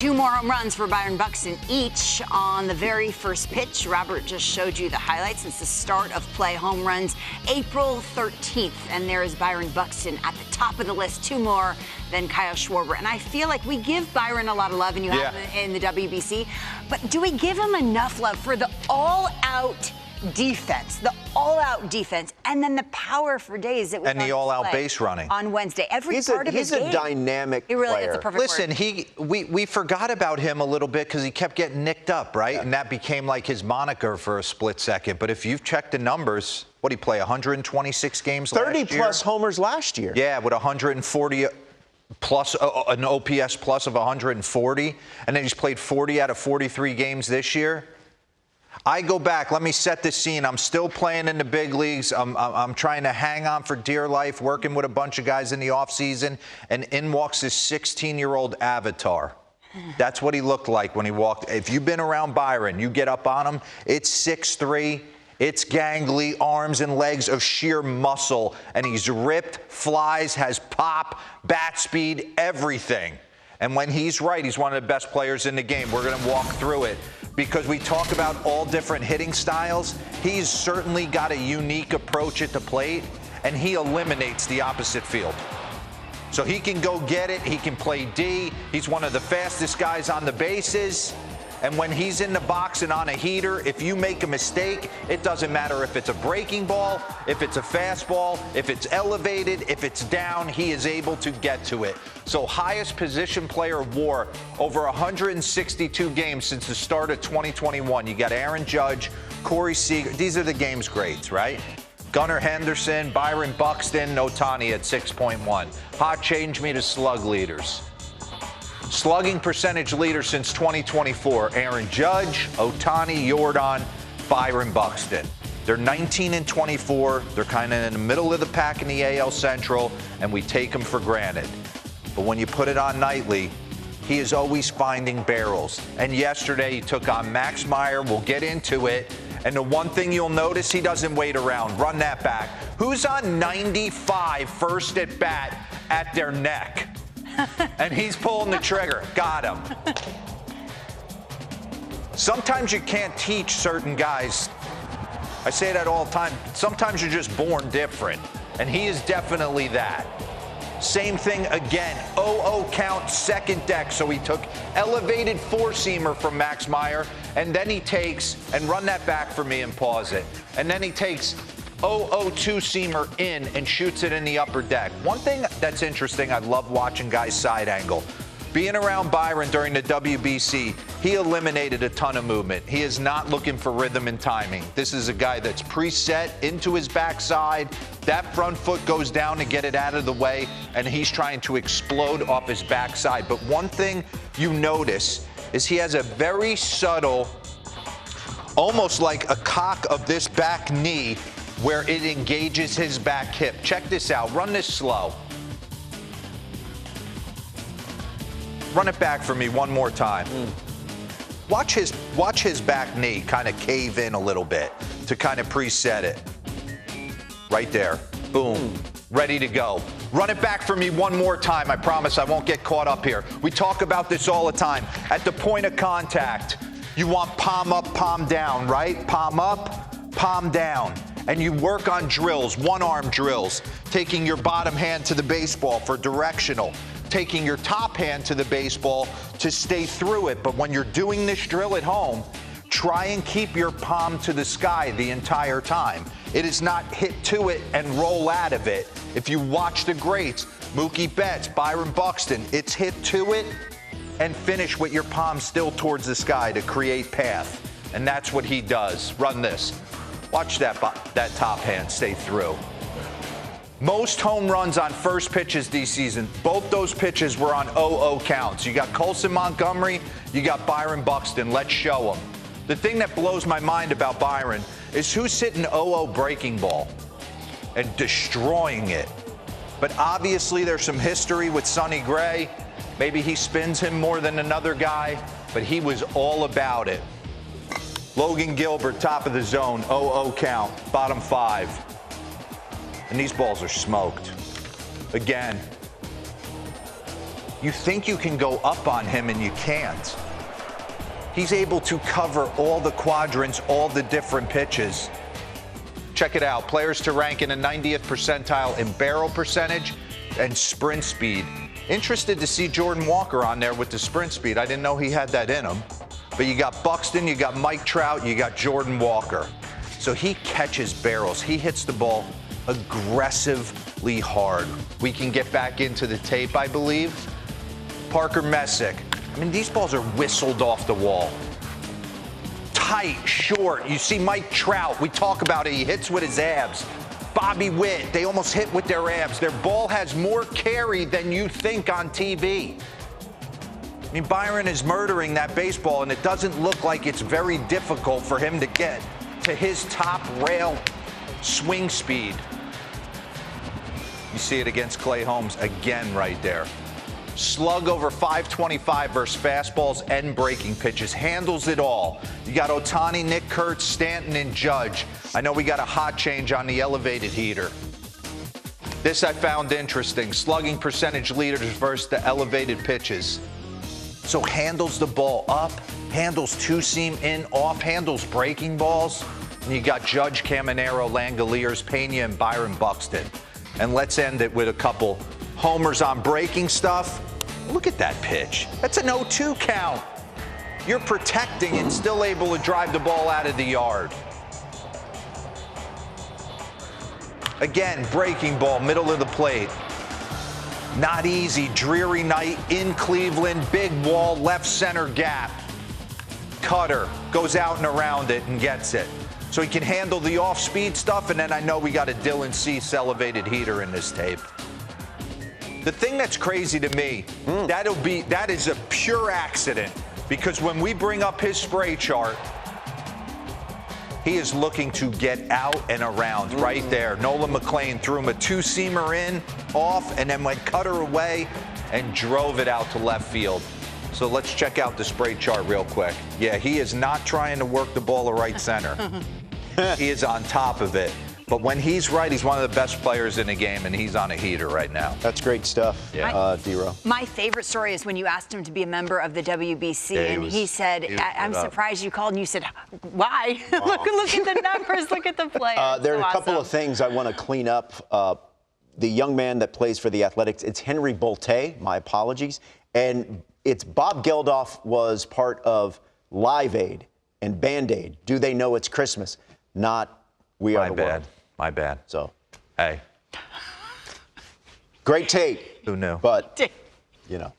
Two more home runs for Byron Buxton, each on the very first pitch. Robert just showed you the highlights since the start of play. Home runs April 13th, and there is Byron Buxton at the top of the list. Two more than Kyle Schwarber. And I feel like we give Byron a lot of love, and you have in the WBC. But do we give him enough love for the all-out defense, and then the power for days that was and the all-out base running on Wednesday? Every part of his game. He's a dynamic he really, player. It's a perfect word. We forgot about him a little bit because he kept getting nicked up, right? Yeah. And that became like his moniker for a split second. But if you've checked the numbers, what did he play? 126 games last year? 30-plus homers last year. Yeah, with 140 plus an OPS plus of 140, and then he's played 40 out of 43 games this year. I go back. Let me set the scene. I'm still playing in the big leagues. I'm trying to hang on for dear life, working with a bunch of guys in the offseason, and in walks this 16-year-old avatar. That's what he looked like when he walked. If you've been around Byron, you get up on him, it's 6'3", it's gangly, arms and legs of sheer muscle, and he's ripped, flies, has pop, bat speed, everything. And when he's right, he's one of the best players in the game. We're going to walk through it because we talk about all different hitting styles. He's certainly got a unique approach at the plate, and he eliminates the opposite field. So he can go get it. He can play D. He's one of the fastest guys on the bases. And when he's in the box and on a heater, if you make a mistake, it doesn't matter if it's a breaking ball, if it's a fastball, if it's elevated, if it's down, he is able to get to it. So highest position player WAR over 162 games since the start of 2021. You got Aaron Judge, Corey Seager. These are the game's greats, right? Gunnar Henderson, Byron Buxton, Ohtani at 6.1. Hot change me to slug leaders. Slugging percentage leader since 2024, Aaron Judge, Ohtani, Jordan, Byron Buxton. They're 19 and 24. They're kind of in the middle of the pack in the AL Central, and we take them for granted. But when you put it on nightly, he is always finding barrels. And yesterday he took on Max Meyer. We'll get into it. And the one thing you'll notice, he doesn't wait around. Run that back. Who's on 95 first at bat at their neck? And he's pulling the trigger. Got him. Sometimes you can't teach certain guys. I say that all the time. Sometimes you're just born different. And he is definitely that. Same thing again. 0-0 count, second deck. So he took elevated four-seamer from Max Meyer. And then he takes, and run that back for me and pause it. And then he takes 0-0 two-seamer in and shoots it in the upper deck. One thing that's interesting, I love watching guys side angle. Being around Byron during the WBC, he eliminated a ton of movement. He is not looking for rhythm and timing. This is a guy that's preset into his backside. That front foot goes down to get it out of the way, and he's trying to explode off his backside. But one thing you notice is he has a very subtle, almost like a cock of this back knee, where it engages his back hip. Check this out. Run this slow. Run it back for me one more time. Watch his back knee kind of cave in a little bit to kind of preset it. Right there. Boom. Ready to go. Run it back for me one more time. I promise I won't get caught up here. We talk about this all the time. At the point of contact, you want palm up, palm down, right? Palm up, palm down. And you work on drills, one-arm drills, taking your bottom hand to the baseball for directional, taking your top hand to the baseball to stay through it. But when you're doing this drill at home, try and keep your palm to the sky the entire time. It is not hit to it and roll out of it. If you watch the greats, Mookie Betts, Byron Buxton, it's hit to it and finish with your palm still towards the sky to create path. And that's what he does. Run this. Watch that top hand stay through. Most home runs on first pitches this season, both those pitches were on 0-0 counts. You got Colson Montgomery, you got Byron Buxton. Let's show them. The thing that blows my mind about Byron is who's hitting 0-0 breaking ball and destroying it. But obviously there's some history with Sonny Gray. Maybe he spins him more than another guy, but he was all about it. Logan Gilbert, top of the zone, 0-0 count, bottom five. And these balls are smoked. Again, You think you can go up on him, and you can't. He's able to cover all the quadrants, all the different pitches. Check it out. Players to rank in a 90th percentile in barrel percentage and sprint speed. Interested to see Jordan Walker on there with the sprint speed. I didn't know he had that in him. But you got Buxton, you got Mike Trout, you got Jordan Walker. So he catches barrels. He hits the ball aggressively hard. We can get back into the tape, I believe. Parker Messick. I mean, these balls are whistled off the wall. Tight, short. You see Mike Trout. We talk about it. He hits with his abs. Bobby Witt. They almost hit with their abs. Their ball has more carry than you think on TV. I mean, Byron is murdering that baseball, and it doesn't look like it's very difficult for him to get to his top rail swing speed. You see it against Clay Holmes again right there. Slug over 525 versus fastballs and breaking pitches. Handles it all. You got Ohtani, Nick Kurtz, Stanton, and Judge. I know we got a hot change on the elevated heater. This I found interesting. Slugging percentage leaders versus the elevated pitches. So handles the ball up, handles two-seam in, off, handles breaking balls. And you got Judge, Caminero, Langoliers, Pena, and Byron Buxton. And let's end it with a couple homers on breaking stuff. Look at that pitch. That's an 0-2 count. You're protecting and still able to drive the ball out of the yard. Again, breaking ball, middle of the plate. Not easy. Dreary night in Cleveland. Big wall, left center gap. Cutter goes out and around it and gets it. So he can handle the off-speed stuff, and then I know we got a Dylan Cease elevated heater in this tape. The thing that's crazy to me, that is a pure accident, because when we bring up his spray chart, he is looking to get out and around right there. Nolan McLean threw him a two-seamer in, off, and then went cutter away and drove it out to left field. So let's check out the spray chart real quick. Yeah, he is not trying to work the ball to right center. He is on top of it. But when he's right, he's one of the best players in the game, and he's on a heater right now. That's great stuff, D-Ro. My favorite story is when you asked him to be a member of the WBC, and he said, I'm surprised you called, and you said, why? look at the numbers, look at the players. There are a couple of things I want to clean up. The young man that plays for the Athletics, it's Henry Bolte, my apologies, and it's Bob Geldof was part of Live Aid and Band-Aid. Do they know it's Christmas? Not We Are the World. My bad. So, hey. great tape. Who knew? But, you know.